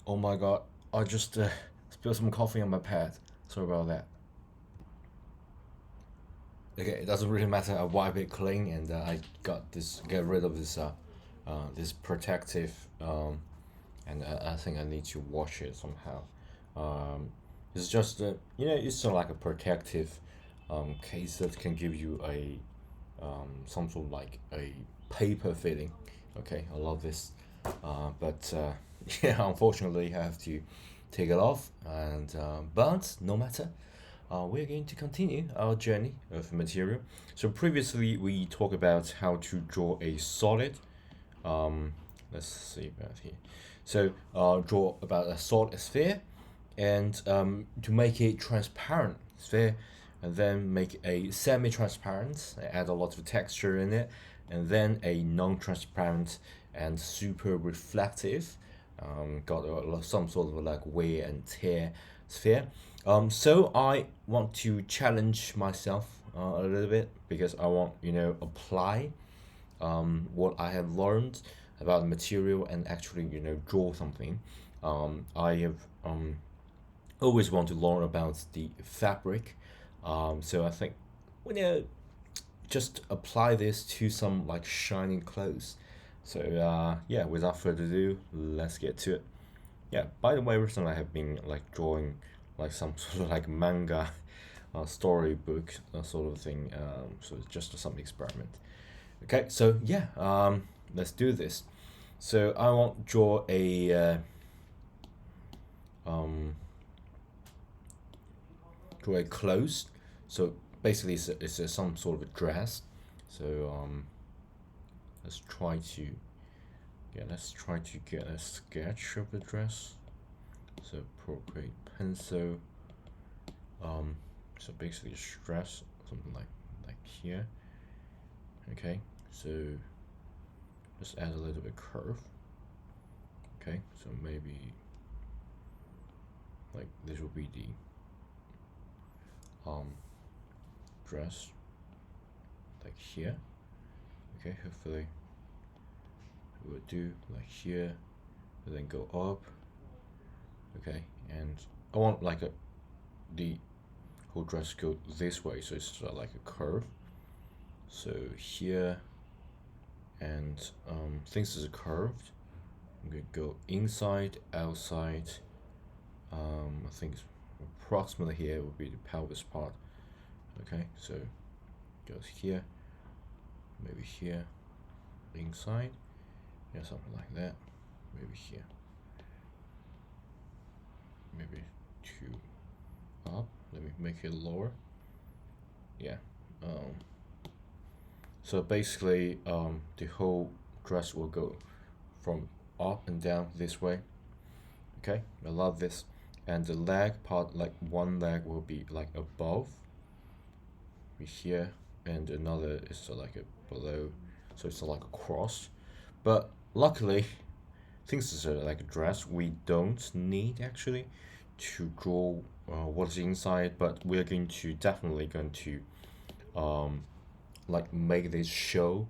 Oh my god, I just spilled some coffee on my pad. Sorry about that. Okay, it doesn't really matter. I wipe it clean and I got this, get rid of this protective, and I think I need to wash it somehow. Um, it's just, it's sort of like a protective case that can give you some sort of like a paper feeling. Okay, I love this. But yeah, unfortunately, I have to take it off. But no matter, we're going to continue our journey of material. So previously, we talked about how to draw a solid. Um, let's see about here. So draw about a solid sphere, and to make it transparent sphere, and then make a semi-transparent, add a lot of texture in it, and then a non-transparent and super reflective, got some sort of like wear and tear sphere. So I want to challenge myself a little bit because I want apply what I have learned about the material and actually draw something. I have always want to learn about the fabric. So I think just apply this to some like shiny clothes. So yeah, without further ado, let's get to it. Yeah. By the way, recently I have been like drawing like some sort of like manga, storybook sort of thing. So it's just some experiment. Okay. So yeah, let's do this. So I want to draw um, a clothes. So basically, some sort of a dress. So let's try to get a sketch of the dress. So appropriate pencil. Um, so basically, stress something like here. Okay, so just add a little bit curve. Okay, so maybe like this will be the dress like here. Okay, hopefully it will do like here, and then go up. Okay, and I want like the whole dress go this way, so it's like a curve. So here, and things is curved. I'm gonna go inside, outside. I think approximately here would be the pelvis part. Okay, so goes here, maybe here, inside, yeah, something like that. Maybe here, maybe two up. Let me make it lower. Yeah. Um, so basically, the whole dress will go from up and down this way. Okay, I love this. And the leg part, like one leg will be like above here, and another is like a below, so it's like a cross. But luckily, things is like a dress. We don't need actually to draw what's inside, but we're going to definitely going to um, like make this show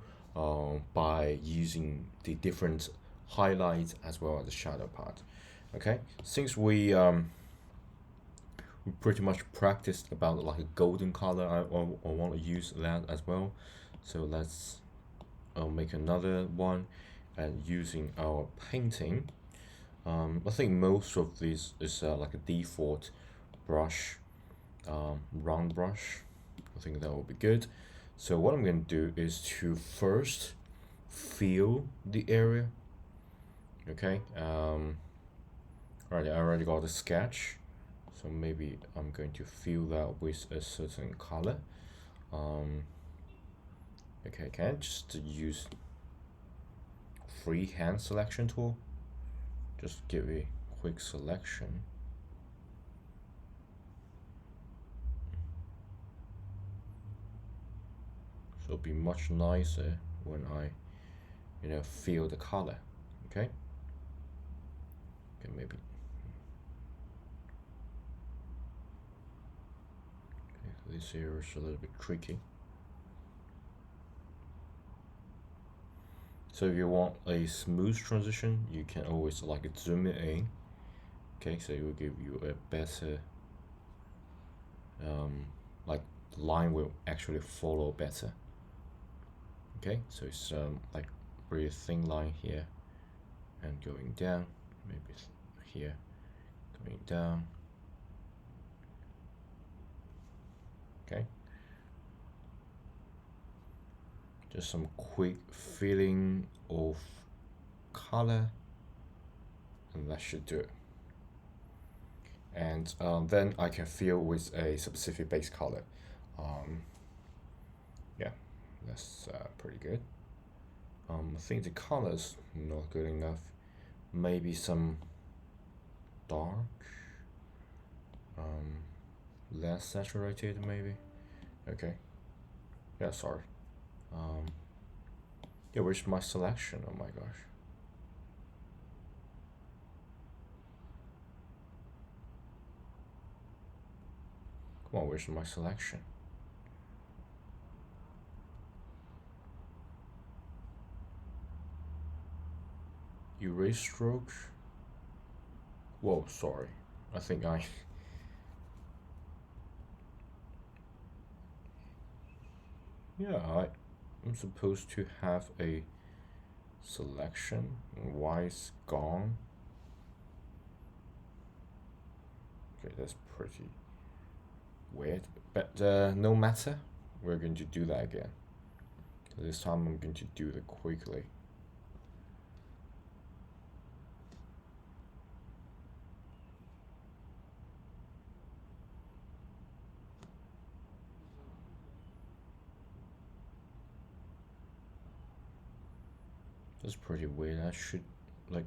by using the different highlights as well as the shadow part. Okay, since we pretty much practiced about like a golden color, I want to use that as well. So let's make another one and using our painting. I think most of these is like a default brush, round brush. I think that will be good. So what I'm going to do is to first fill the area. Okay. Alright, I already got a sketch. So maybe I'm going to fill that with a certain color. Um, okay, can I just use freehand selection tool? Just give a quick selection. So it'll be much nicer when I, feel the color. Okay. Okay, maybe. Okay, this here is a little bit tricky. So if you want a smooth transition, you can always like zoom it in. Okay, so it will give you a better, like the line will actually follow better. Okay, so it's like really thin line here and going down, maybe here, going down. Okay, just some quick filling of color, and that should do it. And then I can fill with a specific base color. Yeah, that's pretty good. I think the color's not good enough. Maybe some dark, less saturated maybe. Okay. Yeah, sorry. Yeah, where's my selection? Oh my gosh. Come on, where's my selection? Erase stroke. Whoa, sorry. I think I'm supposed to have a selection. Why it's gone? Okay, that's pretty weird. But no matter, we're going to do that again. So this time I'm going to do it quickly. That's pretty weird. I should like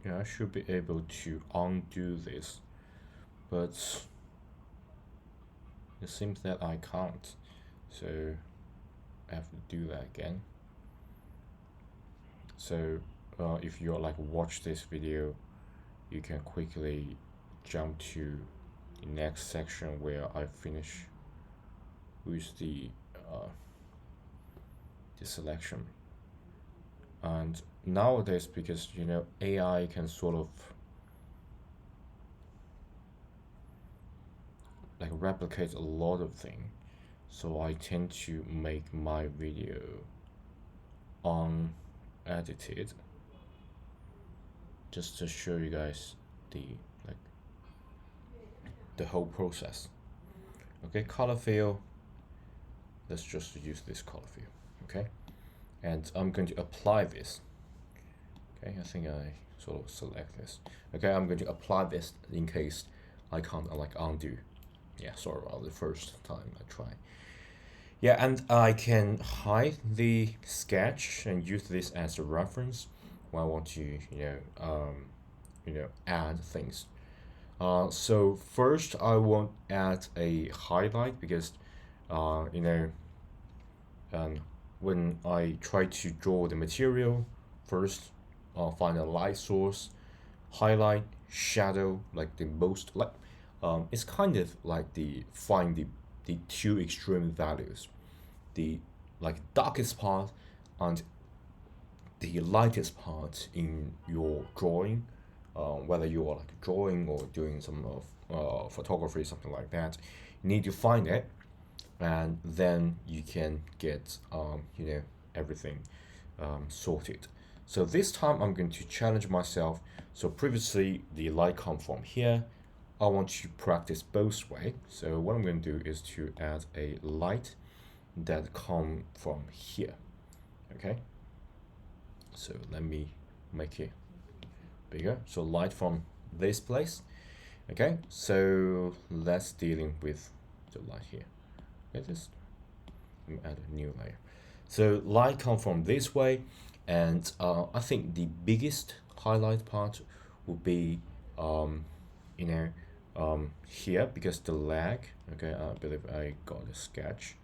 yeah, I should be able to undo this, but it seems that I can't. So I have to do that again. So if you like watch this video, you can quickly jump to the next section where I finish with the selection. And nowadays, because AI can sort of like replicate a lot of things, so I tend to make my video unedited just to show you guys the like the whole process. Okay, color fill. Let's just use this color fill. Okay, and I'm going to apply this. Okay, I think I sort of select this. Okay, I'm going to apply this in case I can't like undo. Yeah, sorry about the first time I try. Yeah, and I can hide the sketch and use this as a reference when I want to, add things. So first I won't add a highlight because, uh, you know, when I try to draw the material, first I'll find a light source, highlight, shadow, like the most like, it's kind of like find the two extreme values, the like darkest part and the lightest part in your drawing, whether you are like drawing or doing some photography, something like that. You need to find it, and then you can get everything sorted. So this time I'm going to challenge myself. So previously the light come from here. I want to practice both way. So what I'm going to do is to add a light that come from here. Okay. So let me make it bigger. So light from this place. Okay. So let's dealing with the light here. Okay, let me add a new layer. So light come from this way, and I think the biggest highlight part would be here because the lag. Okay, I believe I got a sketch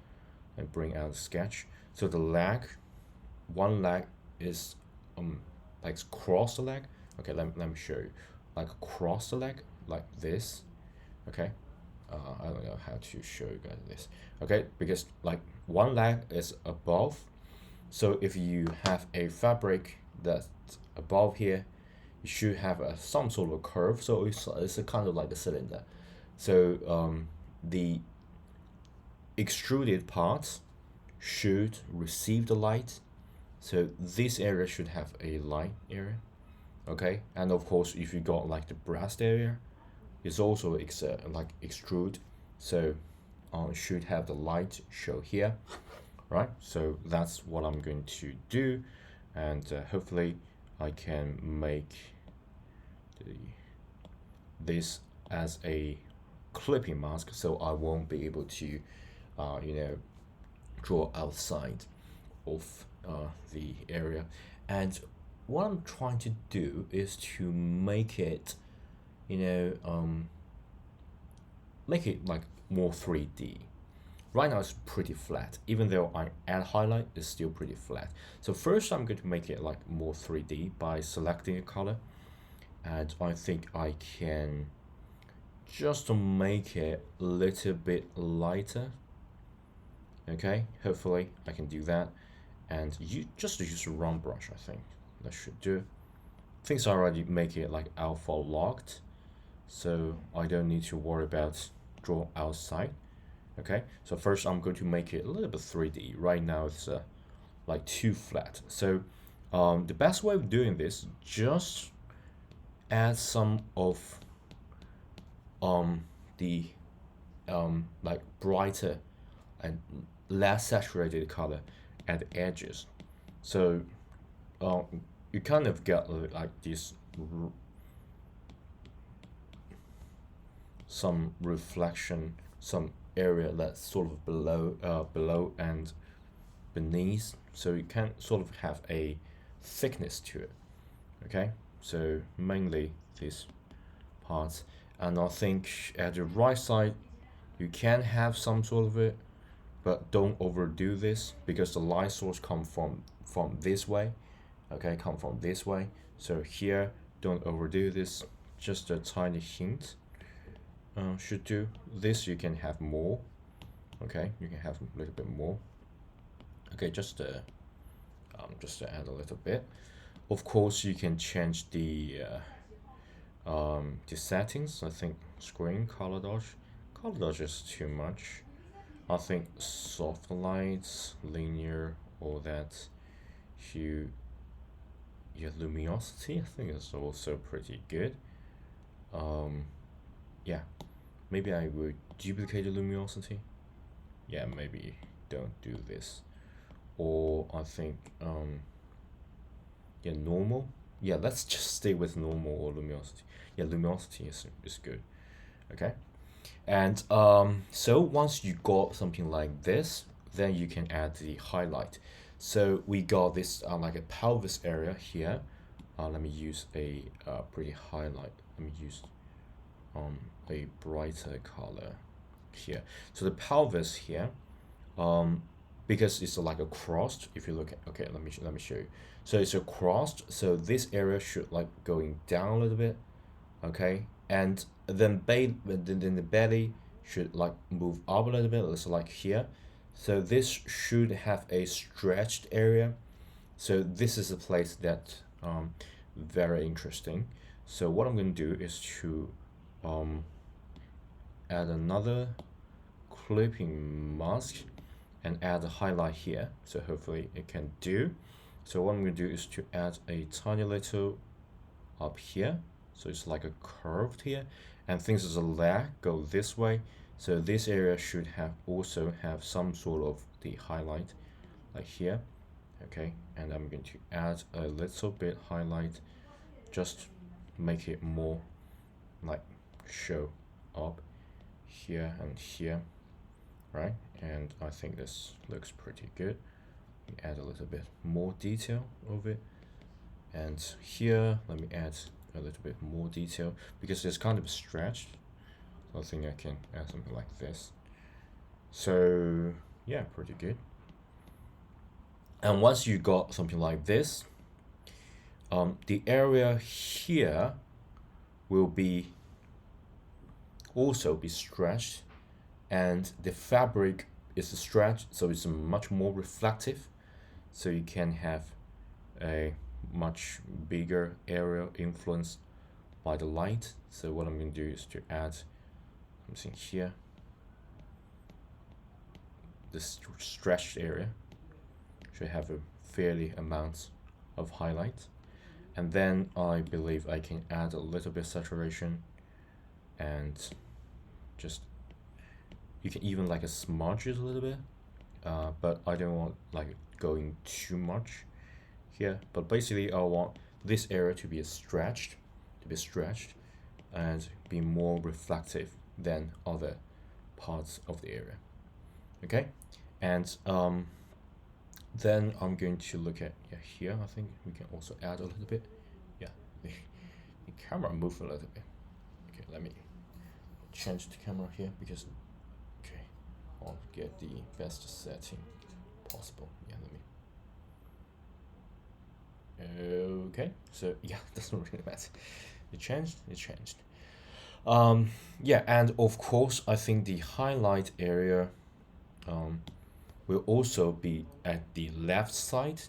and bring out a sketch. So the lag, one lag is like cross the leg. Okay, let me show you. Like cross the leg like this. Okay, I don't know how to show you guys this. Okay, because like one leg is above So if you have a fabric that's above here, you should have some sort of a curve. So it's a kind of like a cylinder. So the extruded parts should receive the light. So this area should have a light area. Okay, and of course, if you got like the breast area, it's also like extrude. So should have the light show here, right? So that's what I'm going to do, and hopefully I can make this as a clipping mask, so I won't be able to, draw outside of the area. And what I'm trying to do is to make it, make it like more 3D. Right now it's pretty flat. Even though I add highlight, it's still pretty flat. So first I'm going to make it like more 3D by selecting a color. And I think I can just make it a little bit lighter. Okay, hopefully I can do that. And you just use a round brush, I think that should do. Things already make it like alpha locked, so I don't need to worry about draw outside. Okay, so first I'm going to make it a little bit 3D. Right now it's like too flat. So the best way of doing this, just add some of the like brighter and less saturated color at the edges. So you kind of get like this some reflection, some area that's sort of below and beneath, so you can sort of have a thickness to it. Okay, so mainly these parts, and I think at the right side you can have some sort of it, but don't overdo this because the light source come from this way. Okay, come from this way. So here, don't overdo this. Just a tiny hint should do. This you can have more. Okay, you can have a little bit more. Okay, just to add a little bit. Of course, you can change the settings. I think screen color dodge. Color dodge is too much. I think soft lights, linear, all that. Hue, yeah, luminosity. I think is also pretty good. Yeah, maybe I would duplicate the luminosity. Yeah, maybe don't do this. Or I think yeah, normal. Yeah, let's just stay with normal or luminosity. Yeah, luminosity is good. Okay. And so once you got something like this, then you can add the highlight. So we got this like a pelvis area here. Let me use a pretty highlight. Let me use a brighter color here. So the pelvis here, because it's like a crossed. If you look at, okay, let me show you. So it's a crossed. So this area should like going down a little bit, okay, and then the belly should like move up a little bit. It's like here. So this should have a stretched area. So this is a place that very interesting. So what I'm going to do is to add another clipping mask and add a highlight here. So hopefully it can do. So what I'm going to do is to add a tiny little up here. So it's like a curved here, and things as a lag go this way. So this area should have also have some sort of the highlight like here. Okay, and I'm going to add a little bit highlight, just make it more like show up here and here, right? And I think this looks pretty good. Add a little bit more detail of it, and here let me add a little bit more detail because it's kind of stretched. So I think I can add something like this. So yeah, pretty good. And once you got something like this, the area here will be also be stretched, and the fabric is stretched, so it's much more reflective. so you can have a much bigger area influenced by the light. So what I'm going to do is to add something here, this stretched area should have a fairly amount of highlight, and then I believe I can add a little bit of saturation, and just you can even like a smudge it a little bit, but I don't want like going too much here. But basically I want this area to be stretched and be more reflective than other parts of the area. Okay, and then I'm going to look at here. I think we can also add a little bit. Yeah, the camera moved a little bit. Okay, let me change the camera here because okay, I'll get the best setting possible. Yeah, let me. Okay, so yeah, doesn't really matter. It changed. Yeah, and of course, I think the highlight area will also be at the left side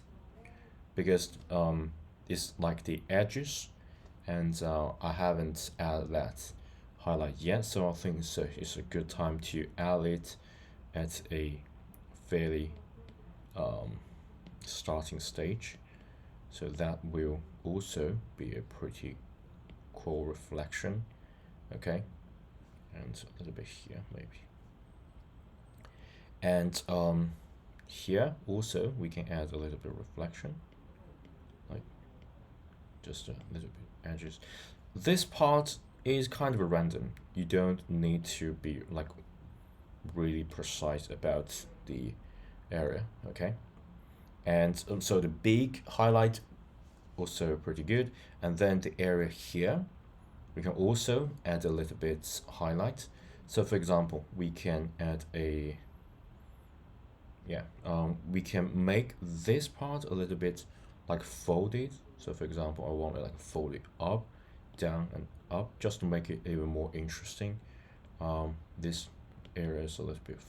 because it's like the edges, and I haven't added that highlight yet, so I think it's a good time to add it at a fairly starting stage, so that will also be a pretty cool reflection. Okay, and a little bit here maybe, and here also we can add a little bit of reflection, like just a little bit edges. This part is kind of a random. You don't need to be like really precise about the area. Okay, and so the big highlight also pretty good, and then the area here we can also add a little bit highlight. So for example, we can add a we can make this part a little bit like folded. So for example, I want it like folded up, down, and up, just to make it even more interesting. This area is a little bit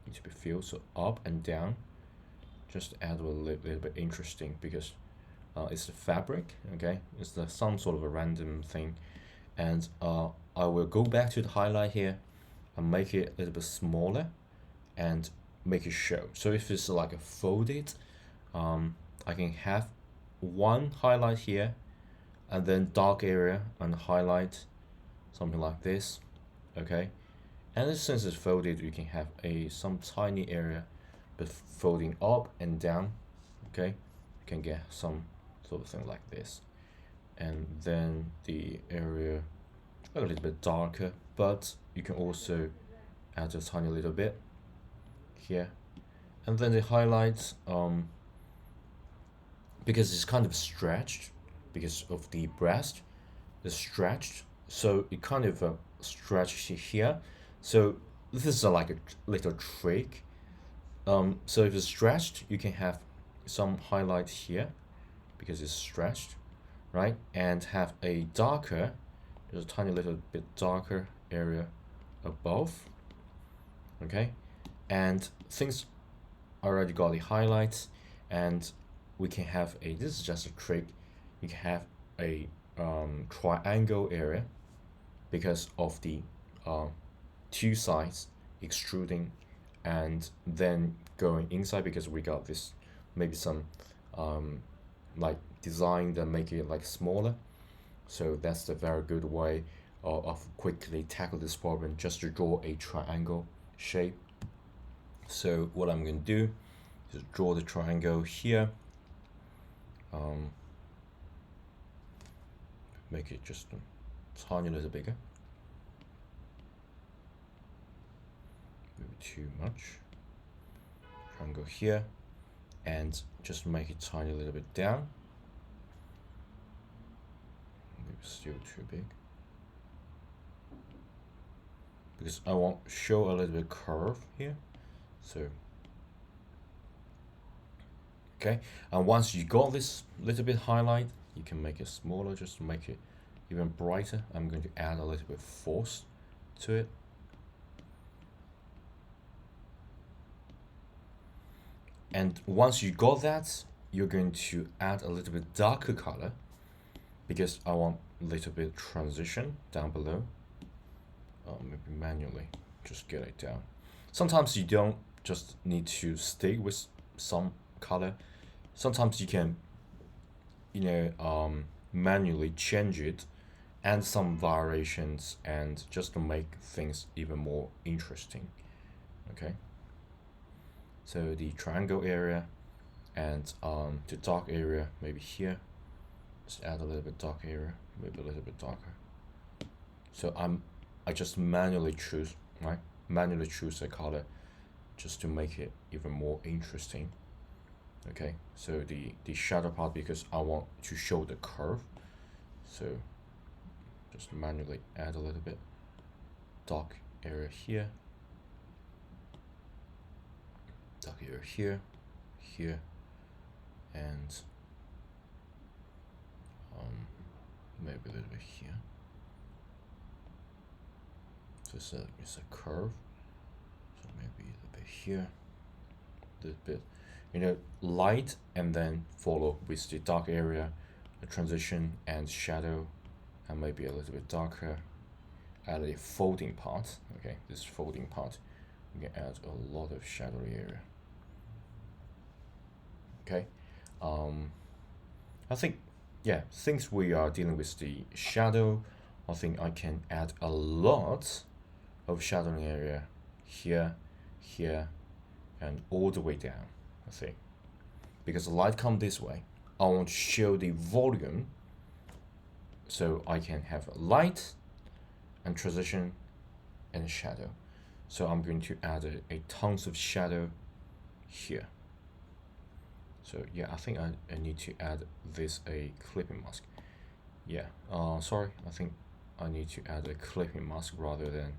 need to be filled, so up and down, just add a little bit interesting because it's the fabric. Okay, it's some sort of a random thing, and I will go back to the highlight here and make it a little bit smaller and make it show. So if it's like a folded, I can have one highlight here and then dark area and highlight, something like this. Okay, and since it's folded, you can have some tiny area but folding up and down. Okay, you can get some sort of thing like this, and then the area a little bit darker, but you can also add a tiny little bit here, and then the highlights, because it's kind of stretched because of the breast, it's stretched, so it kind of stretched here. So this is like a little trick. So if it's stretched, you can have some highlight here because it's stretched, right? And have a darker, just a tiny little bit darker area above. Okay, and things already got the highlights, and we can have this is just a trick, you can have a triangle area because of the two sides extruding and then going inside, because we got this maybe some like design that make it like smaller. So that's the very good way of quickly tackle this problem, just to draw a triangle shape. So what I'm going to do is draw the triangle here, make it just a tiny little bigger, maybe too much. Triangle here, and just make it tiny little bit down, maybe still too big, because I want to show a little bit curve here. So okay, and once you got this little bit highlight, you can make it smaller just to make it even brighter. I'm going to add a little bit force to it, And once you got that, you're going to add a little bit darker color because I want a little bit transition down below. Maybe manually, just get it down. Sometimes you don't just need to stick with some color. Sometimes you can, manually change it, add some variations, and just to make things even more interesting. Okay. So the triangle area and the dark area maybe here. Just add a little bit dark area, maybe a little bit darker. So I just manually choose, right? Manually choose a color just to make it even more interesting. Okay, so the shadow part, because I want to show the curve, so just manually add a little bit dark area here, dark area here, here, and maybe a little bit here. So it's a curve, so maybe a little bit here, a little bit, light, and then follow with the dark area, the transition and shadow, and maybe a little bit darker. Add a folding part. Okay, this folding part, we can add a lot of shadowy area. Okay, I think, yeah, since we are dealing with the shadow, I think I can add a lot of shadowing area here, here, and all the way down. I think because the light come this way, I want to show the volume, so I can have light and transition and shadow. So I'm going to add a tons of shadow here. So yeah, I think I need to add this a clipping mask. Yeah, sorry, I think I need to add a clipping mask rather than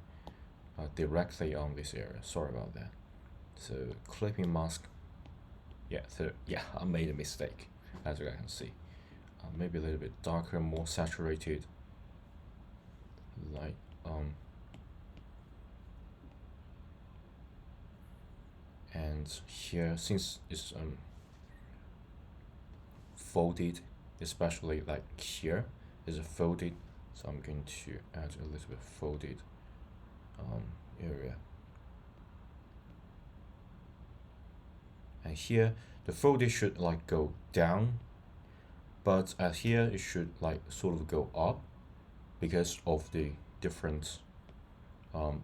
directly on this area. Sorry about that. So clipping mask. Yeah, so yeah, I made a mistake, as you guys can see. Maybe a little bit darker, more saturated light. And here, since it's folded, especially like here is a folded, so I'm going to add a little bit folded area. And here the folded should like go down, but here it should like sort of go up because of the different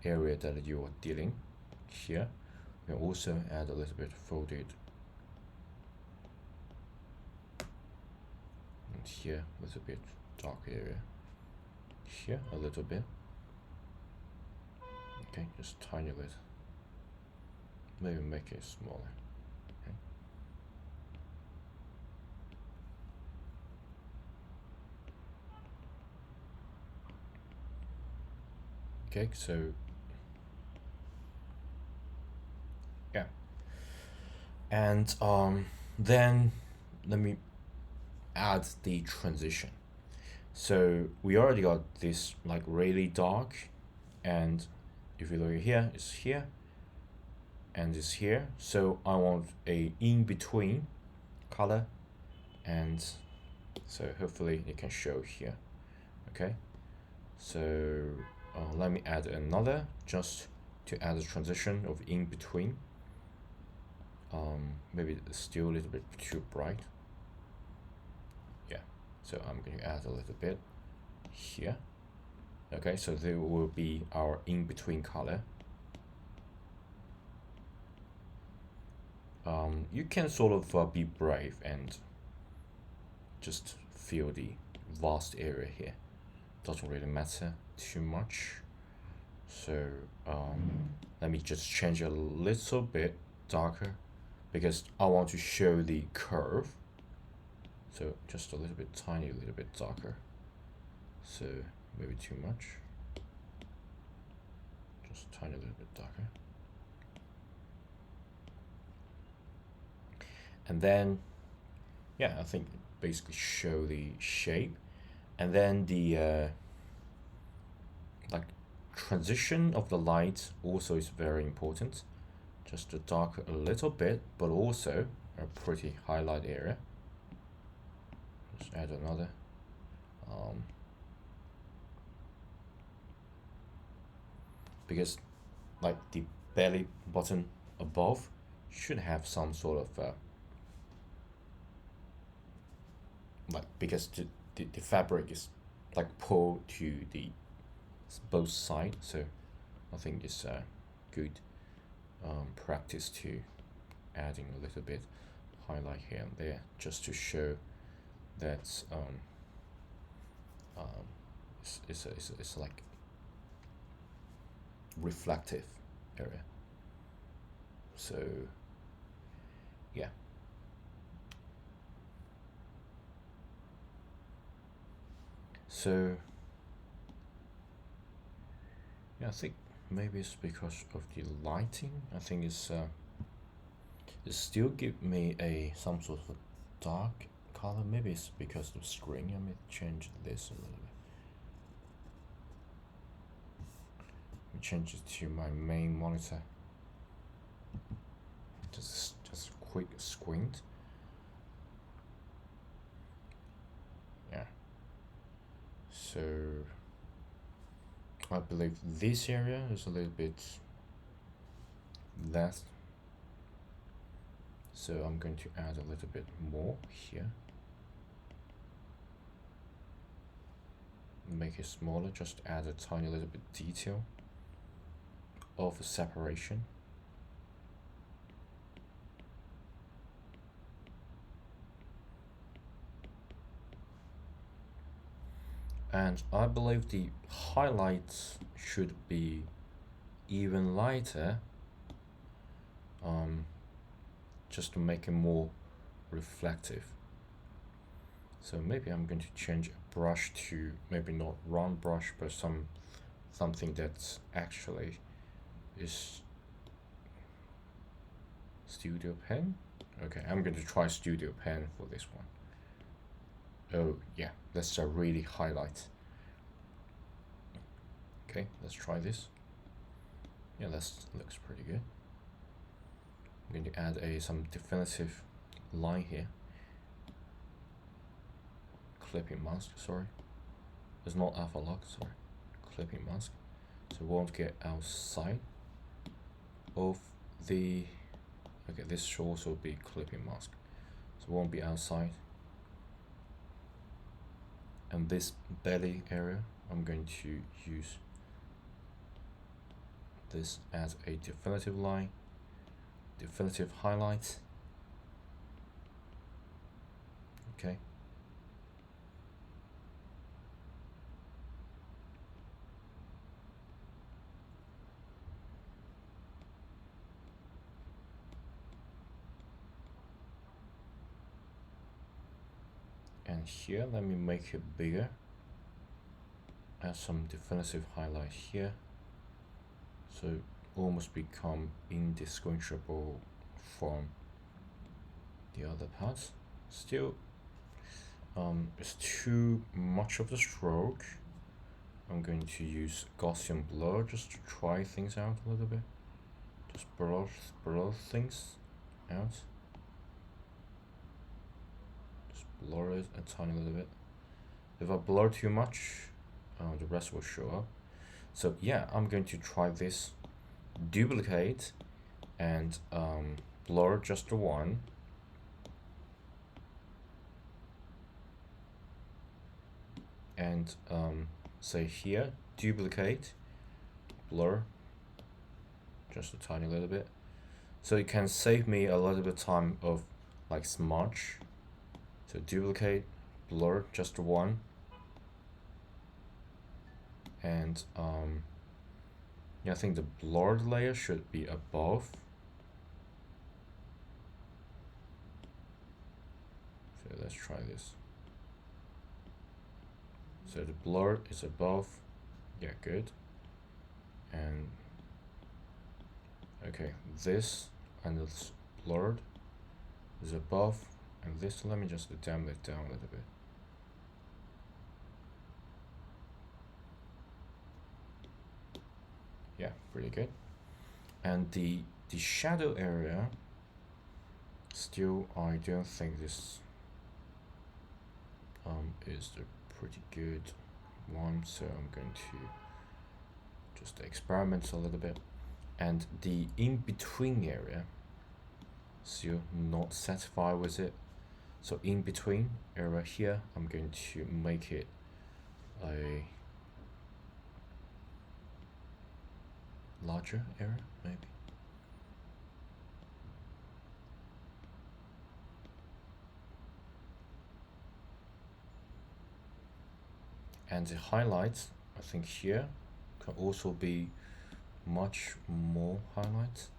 area that you are dealing here. You can also add a little bit folded, and here a little bit dark area, here a little bit. Okay, just tiny little, maybe make it smaller. Okay, so yeah, and then let me add the transition. So we already got this like really dark, and if you look here, it's here and it's here. So I want a in between color, and so hopefully it can show here. Okay, so let me add another just to add a transition of in between. Maybe it's still a little bit too bright. Yeah, so I'm going to add a little bit here. Okay, so there will be our in between color. You can sort of be brave and just feel the vast area here. Doesn't really matter too much. So let me just change a little bit darker because I want to show the curve. So just a little bit tiny, a little bit darker. So maybe too much. Just tiny little bit darker. And then, yeah, I think basically show the shape, and then the like transition of the light also is very important. just to darken a little bit, but also a pretty highlight area. Just add another. Because like the belly button above should have some sort of like, because the fabric is like pulled to the both sides, so I think it's good practice to adding a little bit highlight here and there, just to show that it's like reflective area. So yeah. So yeah, I think maybe it's because of the lighting. I think it still give me a some sort of a dark color. Maybe it's because of the screen. I may change this a little bit. Let me change it to my main monitor. Just a quick squint. Yeah. So I believe this area is a little bit less, so I'm going to add a little bit more here, make it smaller, just add a tiny little bit detail of separation. And I believe the highlights should be even lighter, just to make it more reflective. So maybe I'm going to change a brush to maybe not round brush, but something that's actually is Studio Pen. Okay, I'm going to try Studio Pen for this one. Oh yeah, let's really highlight. Okay, let's try this. Yeah, that looks pretty good. I'm going to add some definitive line here. Clipping mask, sorry. It's not alpha lock, sorry. Clipping mask. So it won't get outside of the... Okay, this should also be clipping mask. So it won't be outside. And this belly area, I'm going to use this as a definitive line, definitive highlight. Okay. And here, let me make it bigger. Add some definitive highlight here. So it almost become indistinguishable from the other parts. Still, it's too much of the stroke. I'm going to use Gaussian blur just to try things out a little bit. Just blur things out. Just blur it a tiny little bit. If I blur too much, the rest will show up. So yeah, I'm going to try this. Duplicate and blur just the one. And say here, duplicate, blur, just a tiny little bit. So it can save me a little bit of time of like smudge. So duplicate, blur, just the one. And yeah, I think the blurred layer should be above. So let's try this. So the blur is above. Yeah, good. And okay, this and this blurred is above, and this, let me just dim it down a little bit. Yeah, pretty good. And the The shadow area, still I don't think this is the pretty good one, so I'm going to just experiment a little bit. And the in-between area, still not satisfied with it, so in between area here, I'm going to make it a larger area, maybe. And the highlights, I think here can also be much more highlights.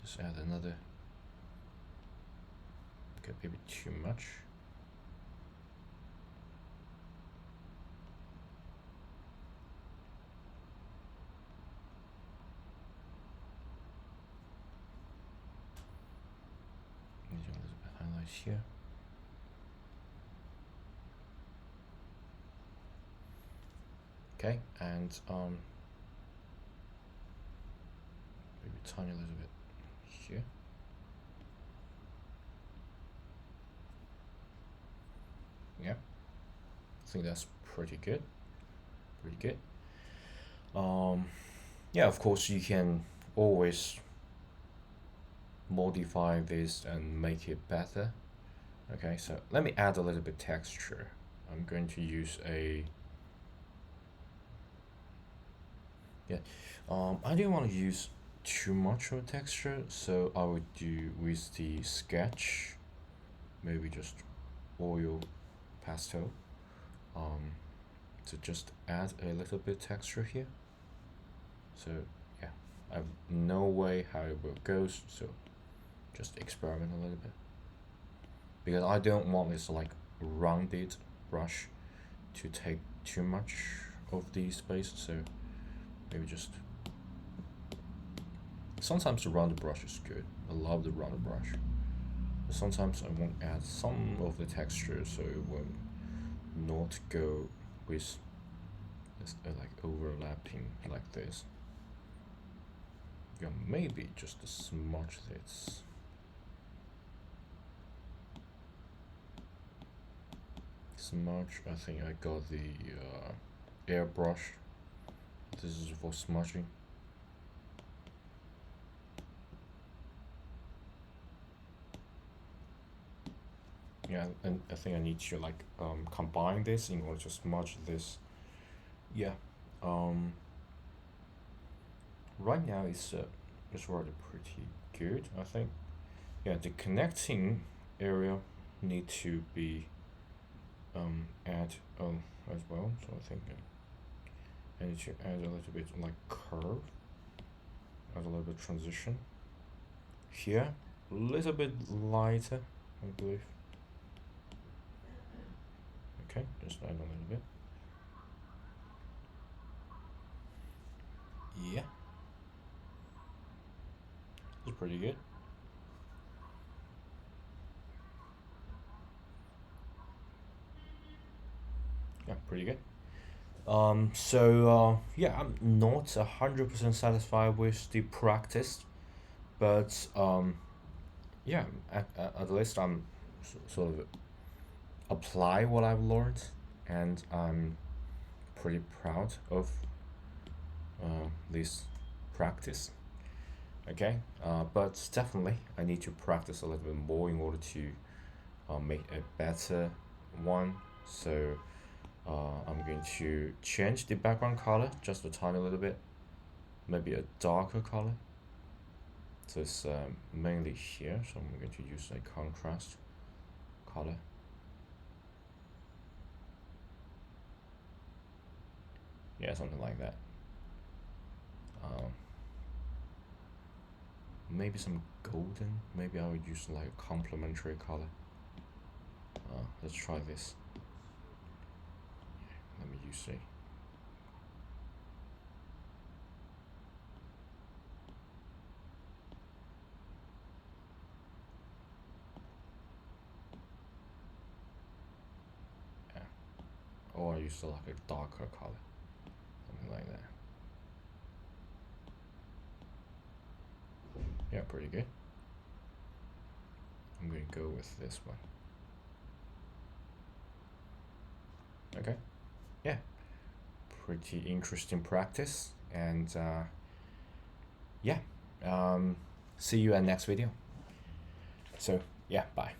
Just add another. Okay, maybe too much. Need a little bit highlights here. Okay, and maybe tiny little bit here. Yeah, I think that's pretty good. Pretty good. Yeah, of course you can always modify this and make it better. Okay, so let me add a little bit texture. I'm going to use a I didn't want to use too much of a texture, so I would do with the sketch, maybe just oil pastel, to just add a little bit texture here. So yeah, I have no way how it will go, so just experiment a little bit, because I don't want this like rounded brush to take too much of the space, so maybe just sometimes the rounded brush is good. I love the rounded brush. But sometimes I want to add some of the texture so it will not go with this, like overlapping like this. Yeah, maybe just to smudge this. Smudge, I think I got the airbrush. This is for smudging. Yeah, and I think I need to like combine this in order to smudge this. Yeah, right now it's already pretty good, I think. Yeah, the connecting area need to be add as well. So I think I need to add a little bit like curve, add a little bit transition. Here, a little bit lighter, I believe. Okay, just add a little bit. Yeah, it's pretty good. Yeah, pretty good. Yeah, I'm not 100% satisfied with the practice, but yeah, at least I'm sort of apply what I've learned, and I'm pretty proud of this practice. Okay, but definitely I need to practice a little bit more in order to make a better one. So I'm going to change the background color just a tiny little bit, maybe a darker color. So it's mainly here, so I'm going to use a contrast color. Yeah, something like that. Maybe some golden. Maybe I would use like a complementary color. Let's try this. Let me use a. Yeah. Or I use like a darker color, something like that. Yeah, pretty good. I'm going to go with this one. Okay. Yeah, pretty interesting practice. And yeah, see you at next video. So yeah, bye.